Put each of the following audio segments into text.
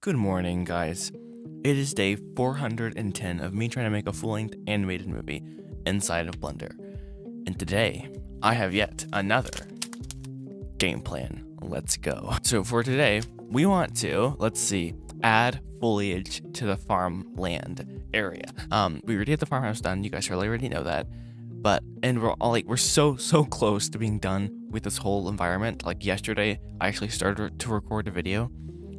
Good morning, guys. It is day 410 of me trying to make a full-length animated movie inside of Blender. And today, I have yet another game plan. Let's go. So for today, we want to, add foliage to the farmland area. We already have the farmhouse done. You guys probably already know that. And we're so close to being done with this whole environment. Like yesterday, I actually started to record a video.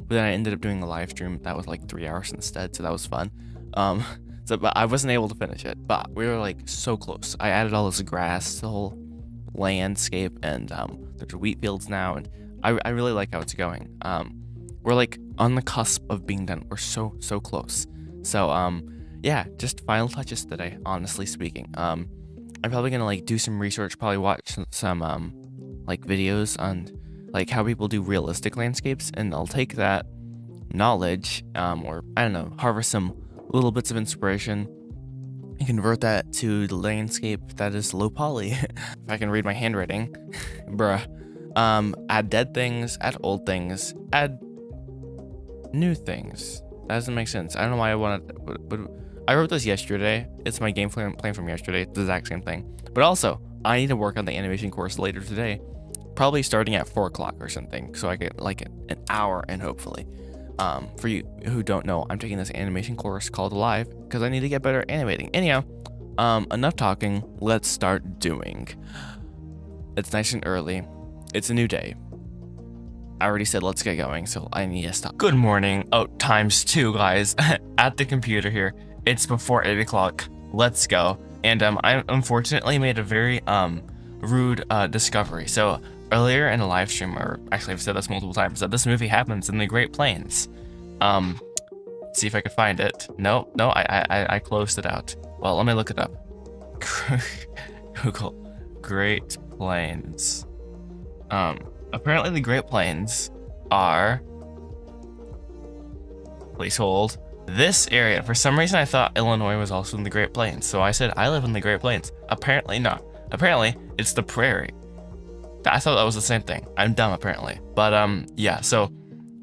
But then I ended up doing a live stream that was like 3 hours instead, so that was fun. But I wasn't able to finish it, but we were like so close. I added all this grass to the whole landscape, and there's wheat fields now, and I really like how it's going. We're like on the cusp of being done. We're so close. So yeah, just final touches today, honestly speaking. I'm probably gonna like do some research, probably watch some like videos on like how people do realistic landscapes, and I'll take that knowledge, or I don't know, harvest some little bits of inspiration and convert that to the landscape that is low poly. If I can read my handwriting, bruh. Add dead things, add old things, add new things. That doesn't make sense. I don't know why I I wrote this yesterday. It's my game plan from yesterday. It's the exact same thing. But also, I need to work on the animation course later today. Probably starting at 4 o'clock or something, so I get like an hour in, hopefully. For you who don't know, I'm taking this animation course called Alive because I need to get better at animating. Anyhow, enough talking. Let's start doing. It's nice and early. It's a new day. I already said let's get going, so I need to stop. Good morning. Oh, ×2, guys. At the computer here. It's before 8 o'clock. Let's go. And I unfortunately made a very rude discovery. So earlier in a live stream, or actually I've said this multiple times, that this movie happens in the Great Plains. See if I could find it. No, I closed it out. Well, let me look it up. Google Great Plains. Apparently the Great Plains are, please hold, this area. For some reason I thought Illinois was also in the Great Plains, so I said I live in the Great Plains. Apparently not. Apparently it's the prairie. I thought that was the same thing. I'm dumb apparently. But yeah, so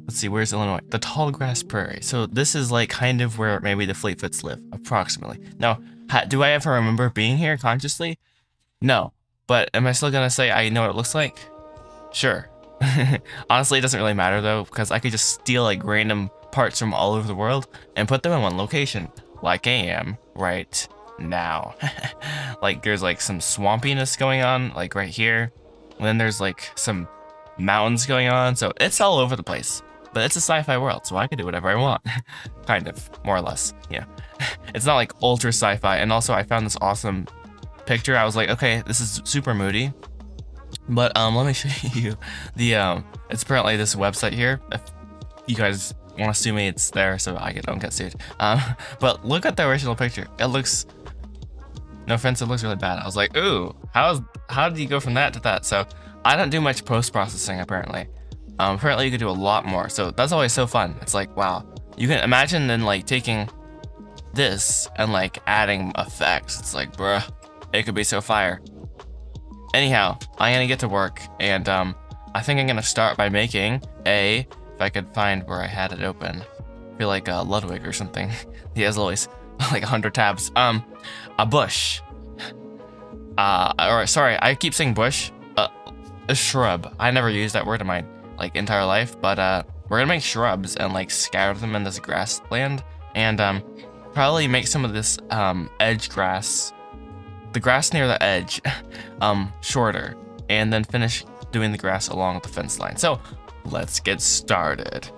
let's see, where's Illinois? The tall grass prairie. So this is like kind of where maybe the Fleetfoots live, approximately. Now, do I ever remember being here consciously? No. But am I still gonna say I know what it looks like? Sure. Honestly, it doesn't really matter though, because I could just steal like random parts from all over the world and put them in one location, like I am right now. Like there's like some swampiness going on, like right here. And then there's like some mountains going on, so it's all over the place. But it's a sci-fi world, so I can do whatever I want. Kind of, more or less, yeah. It's not like ultra sci-fi, and also I found this awesome picture. I was like, okay, this is super moody. But let me show you the it's apparently this website here. If you guys want to sue me, it's there so I don't get sued. But look at the original picture. It looks, no offense, it looks really bad. I was like, ooh, how did you go from that to that? So I don't do much post-processing apparently. Apparently you could do a lot more. So that's always so fun. It's like, wow, you can imagine then like taking this and like adding effects. It's like, bruh, it could be so fire. Anyhow, I'm gonna get to work, and I think I'm gonna start by making if I could find where I had it open. I feel like Ludwig or something. He has always like 100 tabs. A bush. Or sorry, I keep saying bush. A shrub. I never used that word in my like entire life, but we're gonna make shrubs and like scatter them in this grassland, and probably make some of this edge grass. The grass near the edge, shorter, and then finish doing the grass along the fence line. So let's get started.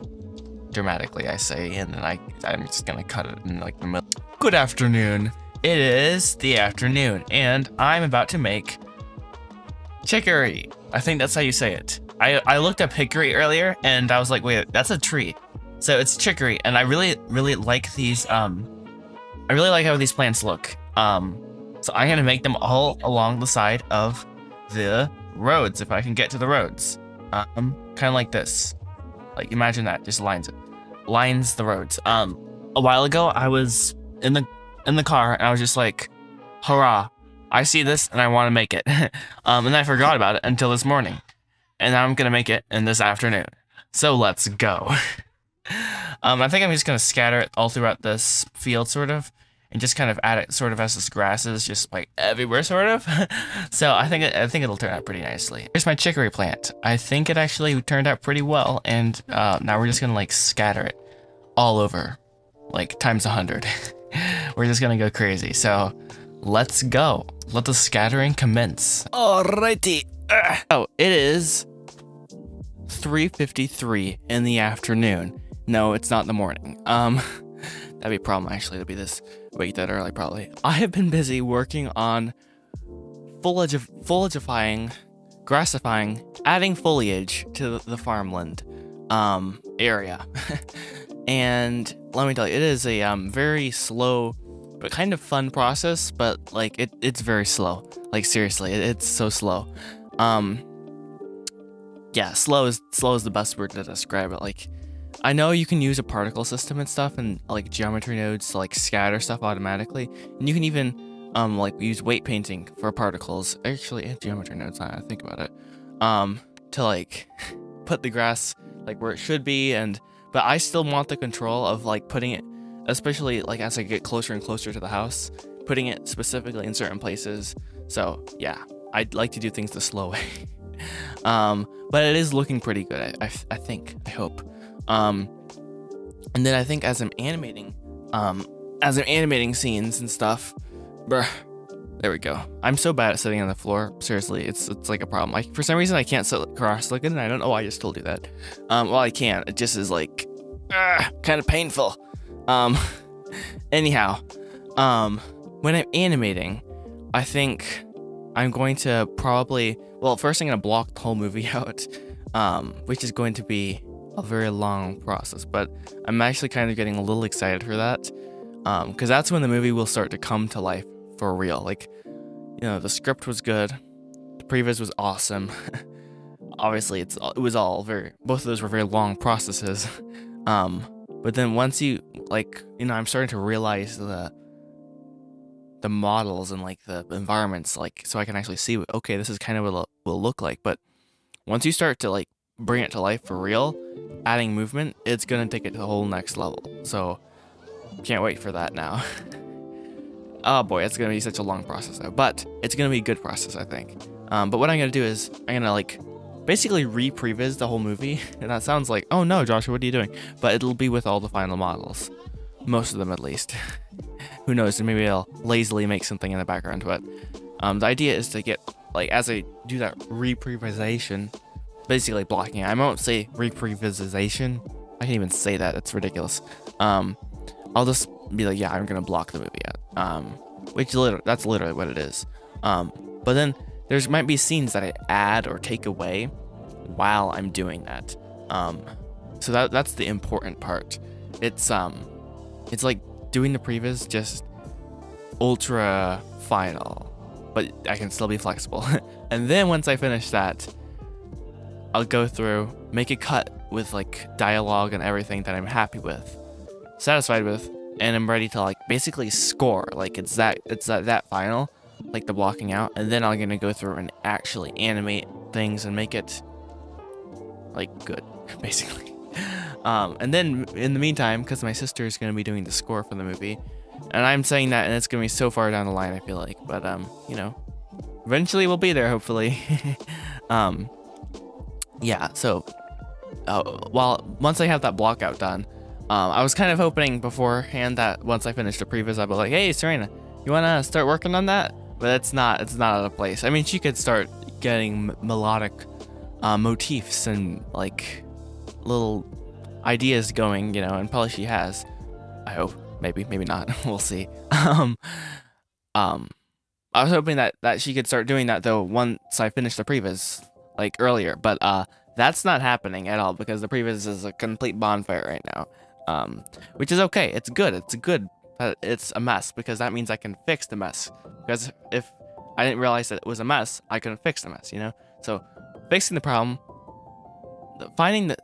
Dramatically, I say, and then I'm just gonna cut it in like the middle. Good afternoon. It is the afternoon, and I'm about to make chicory. I think that's how you say it. I looked up hickory earlier, and I was like, wait, that's a tree. So it's chicory, and I really like these. I really like how these plants look. So I'm gonna make them all along the side of the roads, if I can get to the roads. Kind of like this. Like imagine that, just lines the roads. A while ago, I was in the car, and I was just like, hurrah, I see this, and I want to make it. And I forgot about it until this morning. And now I'm gonna make it in this afternoon. So let's go. I think I'm just gonna scatter it all throughout this field, sort of, and just kind of add it sort of as this grass is just like everywhere, sort of. So I think it'll turn out pretty nicely. Here's my chicory plant. I think it actually turned out pretty well, and now we're just gonna like scatter it all over, like times 100. We're just gonna go crazy. So let's go. Let the scattering commence. Alrighty. Oh, it is 3:53 in the afternoon. No, it's not in the morning. That'd be a problem actually to be this wait that early probably. I have been busy working on foliagifying, grassifying, adding foliage to the farmland area. And let me tell you, it is a very slow but kind of fun process, but like it's very slow. Like seriously, it's so slow. Yeah, slow is the best word to describe it. Like, I know you can use a particle system and stuff and like geometry nodes to like scatter stuff automatically, and you can even like use weight painting for particles. Actually, and geometry nodes, now I think about it, to like put the grass like where it should be, but I still want the control of like putting it, especially like as I get closer and closer to the house, putting it specifically in certain places. So yeah, I'd like to do things the slow way. But it is looking pretty good. I think, I hope. And then I think as I'm animating scenes and stuff, bruh, there we go. I'm so bad at sitting on the floor. Seriously, it's like a problem. For some reason I can't sit cross-legged, and I don't know why I just told you that. Well, I can. It just is like, kind of painful. Anyhow, when I'm animating, I think I'm going to probably, well, first I'm going to block the whole movie out, which is going to be a very long process, but I'm actually kind of getting a little excited for that, because that's when the movie will start to come to life for real. Like, you know, the script was good, the previs was awesome. Obviously, it was all both of those were very long processes. But then once you, like, you know, I'm starting to realize the models and like the environments, like, so I can actually see, okay, this is kind of what it will look like. But once you start to like bring it to life for real, adding movement, it's gonna take it to the whole next level. So can't wait for that now. Oh boy, it's gonna be such a long process though, but it's gonna be a good process, I think. But what I'm gonna do is I'm gonna like basically re-previs the whole movie, and that sounds like, oh no, Joshua, what are you doing? But it'll be with all the final models, most of them at least. Who knows? And maybe I'll lazily make something in the background. But the idea is to get, like, as I do that re-previsation, basically blocking it. I won't say re-previsation. I can't even say that. It's ridiculous. I'll just be like, yeah, I'm gonna block the movie out. That's literally what it is. But then there might be scenes that I add or take away while I'm doing that. So that's the important part. It's like doing the previs, just ultra final, but I can still be flexible. And then once I finish that, I'll go through, make a cut with like dialogue and everything that I'm happy with, satisfied with, and I'm ready to like basically score. Like it's that final, like the blocking out, and then I'm gonna go through and actually animate things and make it like good, basically. And then in the meantime, because my sister is going to be doing the score for the movie, and I'm saying that, and it's going to be so far down the line, I feel like, but you know, eventually we'll be there, hopefully. Yeah, so once I have that block out done, I was kind of hoping beforehand that once I finish the previs, I'd be like, hey, Serena, you want to start working on that? But it's not out of place. I mean, she could start getting melodic motifs and like little ideas going, you know, and probably she has. I hope. Maybe not. We'll see. I was hoping that she could start doing that though once I finish the previs, like earlier, but that's not happening at all because the previs is a complete bonfire right now. Which is okay. It's good. It's good that it's a mess because that means I can fix the mess. Because if I didn't realize that it was a mess, I couldn't fix the mess, you know? So fixing the problem,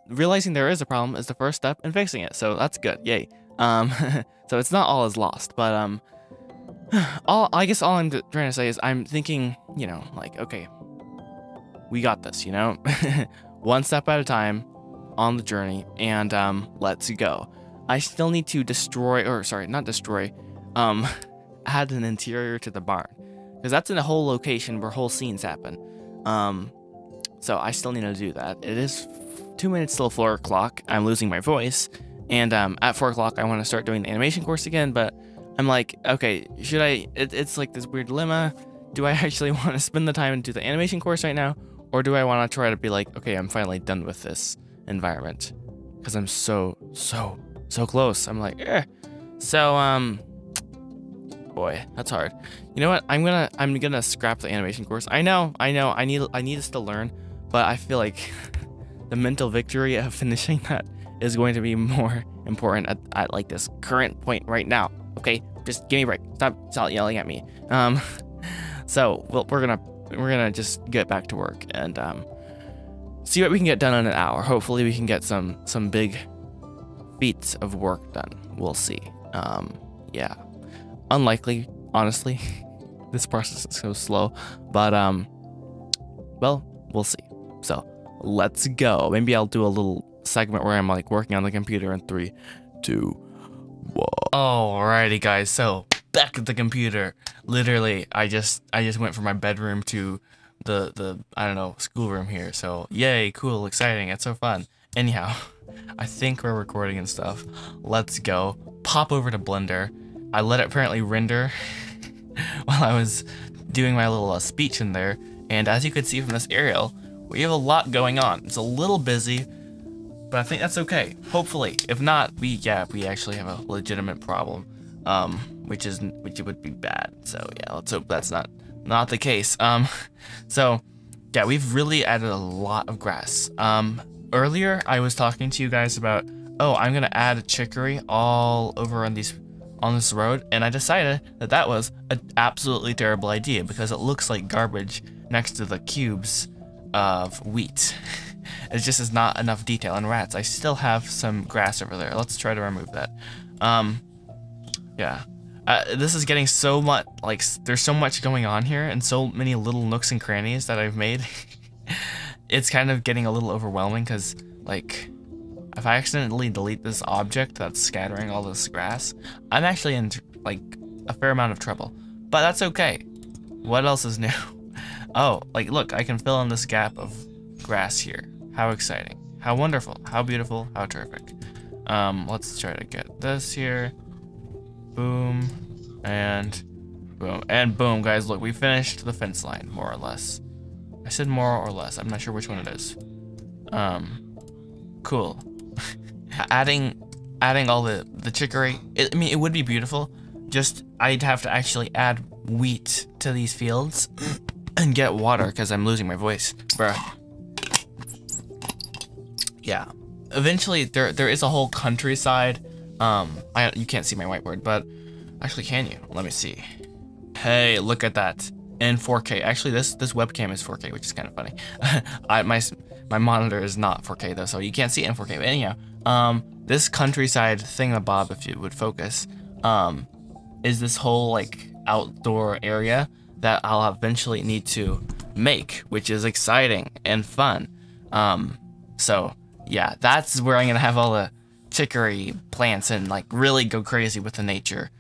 realizing there is a problem is the first step in fixing it. So that's good. Yay. So it's not all is lost, but I guess all I'm trying to say is I'm thinking, you know, like, okay, we got this, you know, one step at a time, on the journey, and let's go. I still need to destroy, or sorry, not destroy, add an interior to the barn, because that's in a whole location where whole scenes happen. So I still need to do that. It is 2 minutes till 4 o'clock. I'm losing my voice, and at 4 o'clock I want to start doing the animation course again, but I'm like, okay, should I? It's like this weird dilemma. Do I actually want to spend the time and do the animation course right now, or do I want to try to be like, okay, I'm finally done with this environment, because I'm so close. I'm like, eh. So boy, that's hard. You know what? I'm gonna scrap the animation course. I know. I need to still learn, but I feel like the mental victory of finishing that is going to be more important at like this current point right now. Okay, just give me a break. Stop yelling at me. So we're gonna just get back to work and see what we can get done in an hour. Hopefully we can get some big feats of work done. We'll see. Yeah, unlikely, honestly. This process is so slow, but well, we'll see. So let's go. Maybe I'll do a little segment where I'm like working on the computer in 3, 2, 1. Alrighty, guys. So back at the computer. Literally, I just went from my bedroom to the I don't know, schoolroom here. So yay, cool, exciting. It's so fun. Anyhow, I think we're recording and stuff. Let's go. Pop over to Blender. I let it apparently render while I was doing my little speech in there. And as you could see from this aerial, we have a lot going on. It's a little busy, but I think that's okay. Hopefully. If not, we actually have a legitimate problem, which would be bad. So yeah, let's hope that's not the case. So yeah, we've really added a lot of grass. Earlier I was talking to you guys about, oh, I'm gonna add a chicory all over on this road, and I decided that was an absolutely terrible idea because it looks like garbage next to the cubes of wheat. It just is not enough detail. And rats, I still have some grass over there. Let's try to remove that. Yeah. This is getting so much, like, there's so much going on here and so many little nooks and crannies that I've made. It's kind of getting a little overwhelming because, like, if I accidentally delete this object that's scattering all this grass, I'm actually in, like, a fair amount of trouble. But that's okay. What else is new? Oh, like, look, I can fill in this gap of grass here. How exciting. How wonderful. How beautiful. How terrific. Let's try to get this here. Boom. And boom. And boom, guys. Look, we finished the fence line, more or less. I said more or less. I'm not sure which one it is. Cool. adding all the chicory. I mean, it would be beautiful. Just, I'd have to actually add wheat to these fields and get water because I'm losing my voice. Bruh. Yeah. Eventually, there is a whole countryside. You can't see my whiteboard, but actually, can you? Let me see. Hey, look at that. In 4K. Actually, this webcam is 4K, which is kind of funny. My monitor is not 4K though, so you can't see it in 4K. But anyhow, this countryside thingamabob, if you would focus, is this whole like outdoor area that I'll eventually need to make, which is exciting and fun. So yeah, that's where I'm gonna have all the chicory plants and like really go crazy with the nature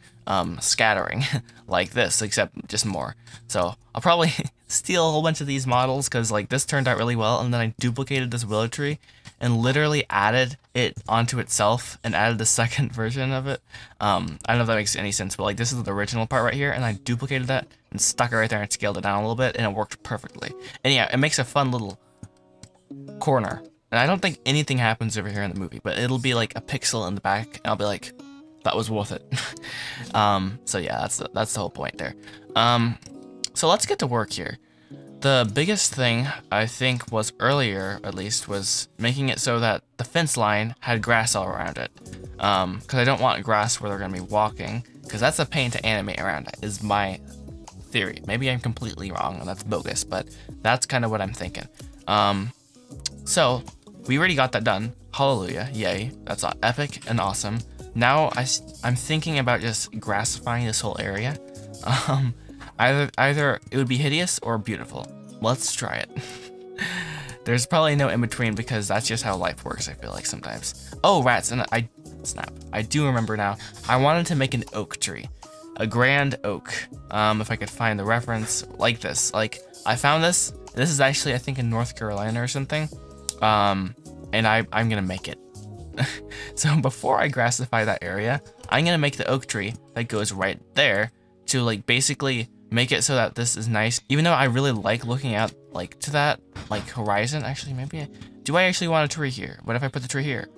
scattering like this, except just more. So I'll probably steal a whole bunch of these models because like this turned out really well, and then I duplicated this willow tree and literally added it onto itself and added the second version of it. I don't know if that makes any sense, but like this is the original part right here, and I duplicated that and stuck it right there and scaled it down a little bit, and it worked perfectly. And yeah, it makes a fun little corner. And I don't think anything happens over here in the movie, but it'll be like a pixel in the back, and I'll be like, that was worth it. So yeah, that's the whole point there. So let's get to work here. The biggest thing I think was earlier, at least, was making it so that the fence line had grass all around it. Because I don't want grass where they're gonna be walking, because that's a pain to animate around it, is my theory. Maybe I'm completely wrong and that's bogus, but that's kind of what I'm thinking. So we already got that done. Hallelujah, yay! That's epic and awesome. Now I'm thinking about just grassifying this whole area. Either it would be hideous or beautiful. Let's try it. There's probably no in between because that's just how life works, I feel like sometimes. Oh, rats, and snap. I do remember now. I wanted to make an oak tree. A grand oak. If I could find the reference, like this. Like, I found this. This is actually, I think, in North Carolina or something. And I'm gonna make it. So before I grassify that area, I'm gonna make the oak tree that goes right there to like basically make it so that this is nice. Even though I really like looking out like to that like horizon. Actually, maybe do I actually want a tree here? What if I put the tree here?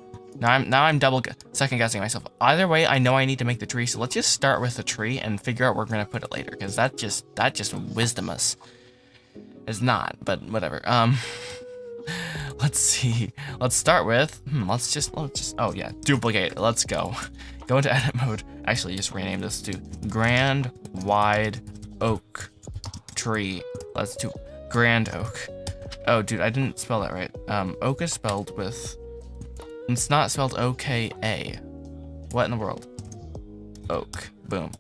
Now I'm double second guessing myself. Either way, I know I need to make the tree, so let's just start with the tree and figure out where we're gonna put it later, because that just wisdom us. It's not, but whatever. Let's see. Let's start with, let's just, oh yeah, duplicate. Let's go. Go into edit mode. Actually, just rename this to Grand Wide Oak Tree. Let's do Grand Oak. Oh, dude, I didn't spell that right. Oak is spelled with, it's not spelled O-K-A. What in the world? Oak. Boom.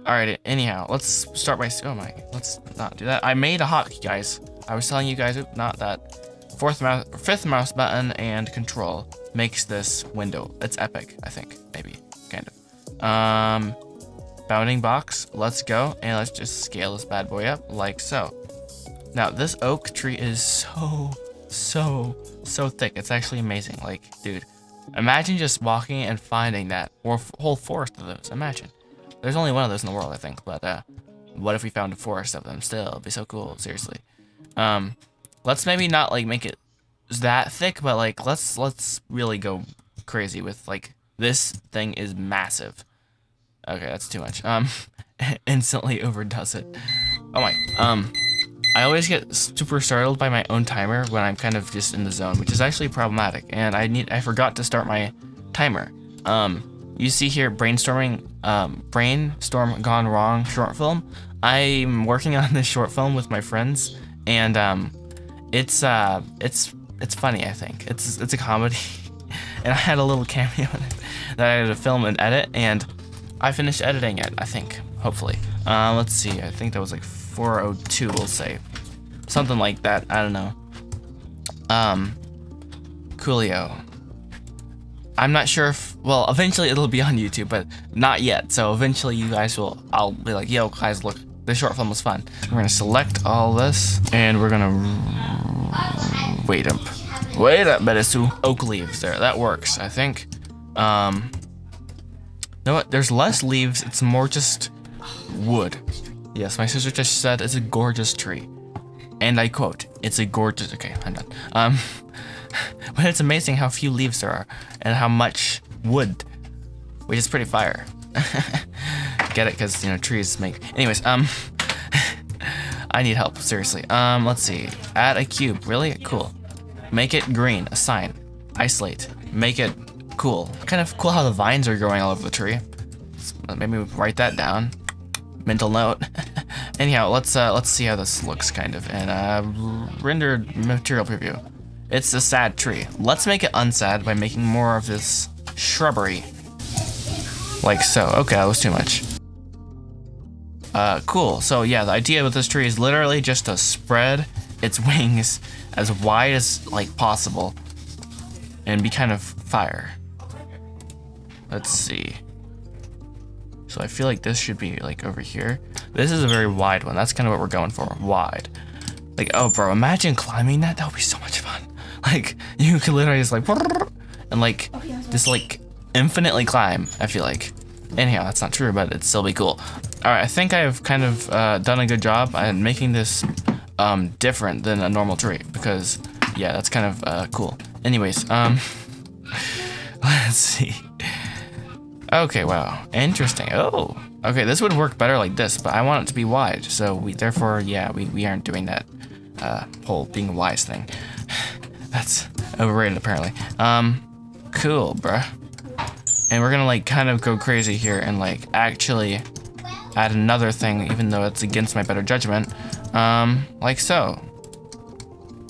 Alright, anyhow, let's start by, oh my, let's not do that. I made a hotkey, guys. I was telling you guys, not that. Fifth mouse button and control makes this window. It's epic, I think, maybe, kind of. Bounding box, let's go, and let's just scale this bad boy up like so. Now, this oak tree is so thick. It's actually amazing. Like, dude, imagine just walking and finding that, or a whole forest of those. Imagine. There's only one of those in the world, I think, but what if we found a forest of them still? It'd be so cool, seriously. Let's maybe not like make it that thick, but like let's really go crazy with like this thing is massive. Okay, that's too much. Instantly overdoes it. Oh my. I always get super startled by my own timer when I'm kind of just in the zone, which is actually problematic. And I forgot to start my timer. You see here brainstorming, brainstorm gone wrong short film. I'm working on this short film with my friends, and it's funny, I think. It's a comedy, and I had a little cameo in it that I had to film and edit, and I finished editing it, I think, hopefully. Let's see, I think that was like 4:02, we'll say. Something like that, I don't know. Coolio. I'm not sure if, well, eventually it'll be on YouTube, but not yet. So eventually you guys will, I'll be like, yo, guys, look, this short film was fun. We're gonna select all this, and we're gonna wait up, Beresu. Oak leaves there, that works, I think. You know what? There's less leaves. It's more just wood. Yes, my sister just said it's a gorgeous tree, and I quote, "It's a gorgeous." Okay, I'm done. But it's amazing how few leaves there are and how much wood, which is pretty fire. Get it? Because, you know, trees make. Anyways, I need help, seriously. Let's see. Add a cube. Really? Cool. Make it green. A sign. Isolate. Make it cool. Kind of cool how the vines are growing all over the tree. Maybe we write that down. Mental note. Anyhow, let's see how this looks, kind of. And rendered material preview. It's a sad tree. Let's make it unsad by making more of this shrubbery. Like so. Okay, that was too much. Cool. So yeah, the idea with this tree is literally just to spread its wings as wide as like possible and be kind of fire. Let's see. So I feel like this should be like over here. This is a very wide one. That's kind of what we're going for. Wide. Like, oh bro, imagine climbing that. That would be so much fun. Like, you could literally just like, and like, just like infinitely climb, I feel like. Anyhow, that's not true, but it'd still be cool. Alright, I think I've kind of done a good job at making this different than a normal tree, because, yeah, that's kind of cool. Anyways, let's see. Okay, wow, interesting. Oh, okay, this would work better like this, but I want it to be wide, so therefore, yeah, we aren't doing that whole being wise thing. That's overrated, apparently. Cool, bruh. And we're gonna like kind of go crazy here and like actually add another thing, even though it's against my better judgment. Like so.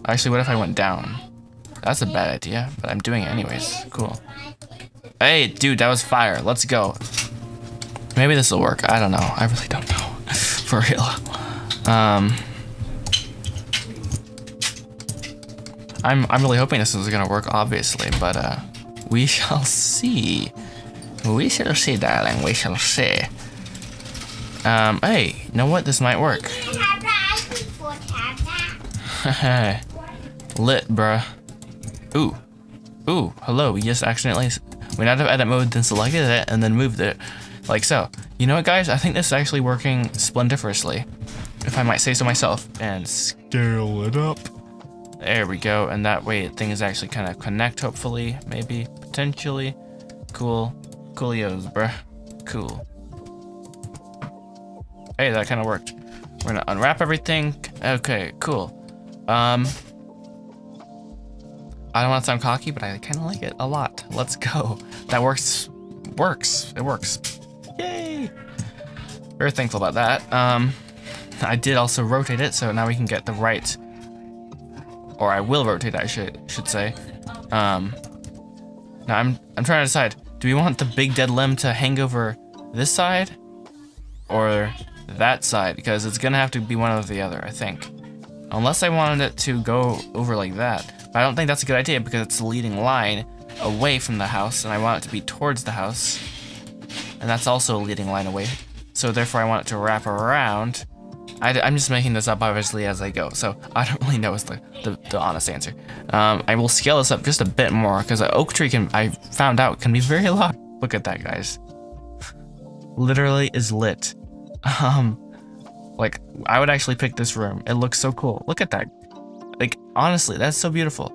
Actually, what if I went down? That's a bad idea, but I'm doing it anyways. Cool. Hey, dude, that was fire. Let's go. Maybe this will work. I don't know. I really don't know. For real. I'm really hoping this is gonna work, obviously, but we shall see. We shall see, darling. We shall see. Hey, you know what? This might work. Lit, bruh. Ooh. Ooh, hello. We just accidentally went out of edit mode, then selected it, and then moved it. Like so. You know what, guys? I think this is actually working splendiferously, if I might say so myself. And scale it up. There we go. And that way things actually kind of connect, hopefully. Maybe. Potentially. Cool. Coolios, bruh. Cool. Hey, that kind of worked. We're gonna unwrap everything. Okay, cool. I don't want to sound cocky, but I kind of like it a lot. Let's go. That works. It works. Yay! Very thankful about that. I did also rotate it, so now we can get the right, or I will rotate it, I should say. Now I'm trying to decide. Do we want the big dead limb to hang over this side, or that side? Because it's gonna have to be one or the other, I think. Unless I wanted it to go over like that. But I don't think that's a good idea because it's the leading line away from the house, and I want it to be towards the house. And that's also a leading line away. So therefore I want it to wrap around. I'm just making this up obviously as I go, so I don't really know is the honest answer. I will scale this up just a bit more because an oak tree I found out can be very large. Look at that, guys. Literally is lit. Like, I would actually pick this room. It looks so cool. Look at that. Like, honestly, that's so beautiful.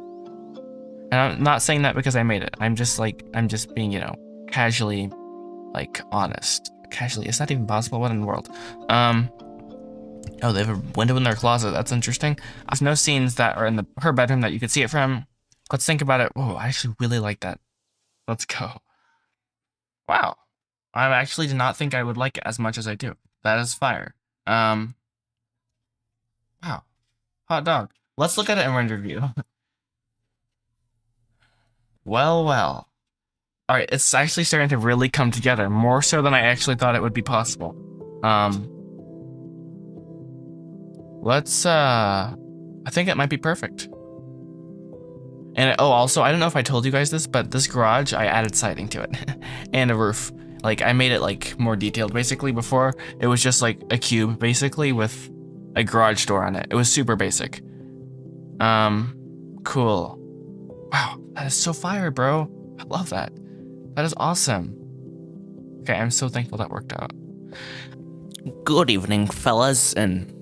And I'm not saying that because I made it. I'm just being, you know, casually, like, honest. Casually, it's not even possible. What in the world? Oh, they have a window in their closet. That's interesting. There's no scenes that are in her bedroom that you could see it from. Let's think about it. Whoa, I actually really like that. Let's go. Wow. I actually did not think I would like it as much as I do. That is fire. Wow. Hot dog. Let's look at it in rendered view. Well. Alright, it's actually starting to really come together, more so than I actually thought it would be possible. Let's, I think it might be perfect. And, oh, also, I don't know if I told you guys this, but this garage, I added siding to it. And a roof. Like, I made it, like, more detailed, basically. Before, it was just, like, a cube, basically, with a garage door on it. It was super basic. Cool. Wow, that is so fire, bro. I love that. That is awesome. Okay, I'm so thankful that worked out. Good evening, fellas and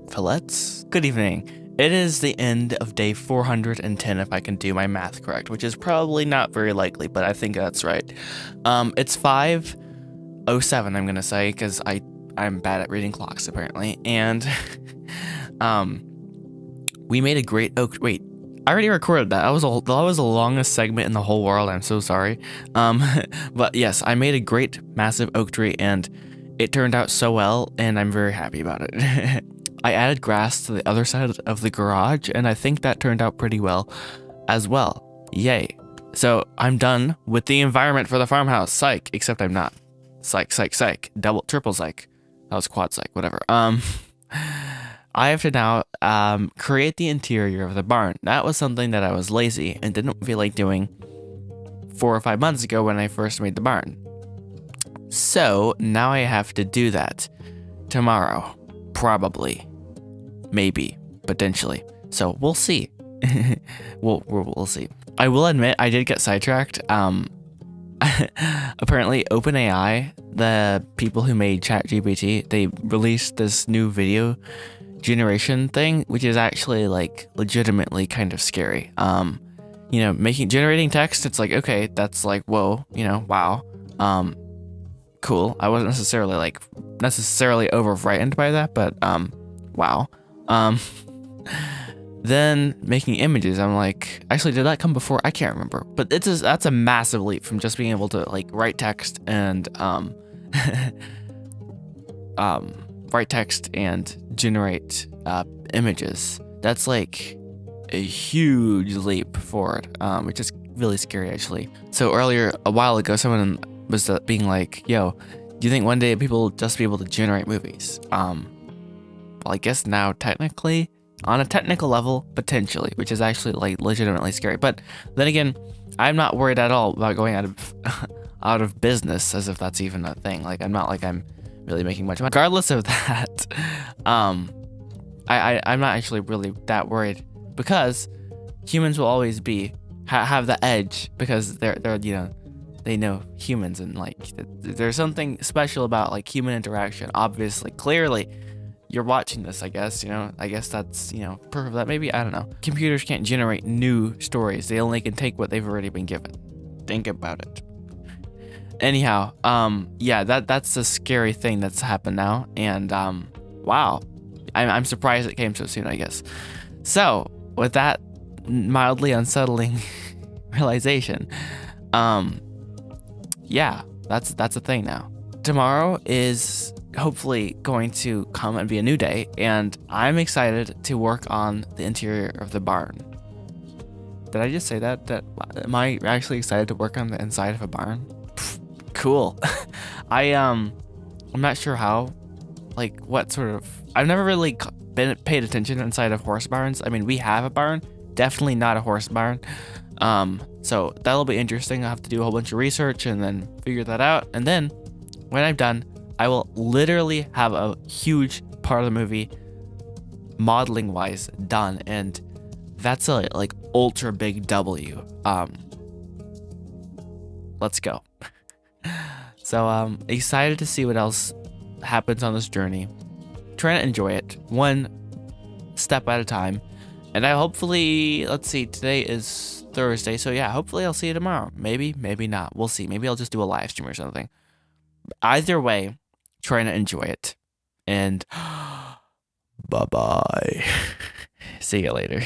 fillettes. Good evening. It is the end of day 410 if I can do my math correct, which is probably not very likely, but I think that's right. It's 5:07, I'm gonna say, because I'm bad at reading clocks apparently, and we made a great oak. Wait, I already recorded that. That was the longest segment in the whole world. I'm so sorry. But yes, I made a great massive oak tree, and it turned out so well, and I'm very happy about it. I added grass to the other side of the garage, and I think that turned out pretty well as well. Yay. So I'm done with the environment for the farmhouse. Psych, except I'm not. Psych, psych, psych. Double, triple psych. That was quad psych, whatever. I have to now create the interior of the barn. That was something that I was lazy and didn't feel like doing 4 or 5 months ago when I first made the barn. So now I have to do that tomorrow, probably. Maybe, potentially. So we'll see. we'll see. I will admit I did get sidetracked. Apparently OpenAI, the people who made ChatGPT, they released this new video generation thing, which is actually like legitimately kind of scary. You know, generating text, it's like, okay, that's like, whoa, you know, wow. Cool. I wasn't necessarily over frightened by that, but wow. Then making images, I'm like, actually, did that come before? I can't remember. But that's a massive leap from just being able to like write text and write text and generate images. That's like a huge leap forward, which is really scary actually. So earlier, a while ago, someone was being like, yo, do you think one day people will just be able to generate movies? Well, I guess now technically On a technical level, potentially, which is actually like legitimately scary. But then again, I'm not worried at all about going out of out of business, as if that's even a thing. Like I'm not like I'm really making much money. Regardless of that, I'm not actually really that worried because humans will always be have the edge because they're they know humans, and like there's something special about like human interaction. Obviously, clearly, you're watching this, I guess, I guess that's, proof of that. Maybe, I don't know. Computers can't generate new stories. They only can take what they've already been given. Think about it. Anyhow, yeah, that's a scary thing that's happened now. And, wow. I'm surprised it came so soon, I guess. So, with that mildly unsettling realization, yeah, that's a thing now. Tomorrow is hopefully going to come and be a new day, and I'm excited to work on the interior of the barn. Did I just say that? Am I actually excited to work on the inside of a barn? Pfft, cool. I'm not sure how, like what sort of. I've never really paid attention inside of horse barns. I mean, we have a barn, definitely not a horse barn. So that'll be interesting. I'll have to do a whole bunch of research and then figure that out, and then when I'm done, I will literally have a huge part of the movie modeling wise done, and that's a like ultra big W. Let's go. So excited to see what else happens on this journey. Trying to enjoy it one step at a time, and I hopefully, let's see, today is Thursday, so yeah, hopefully I'll see you tomorrow. Maybe not. We'll see. Maybe I'll just do a live stream or something. Either way, trying to enjoy it. And bye-bye. See you later.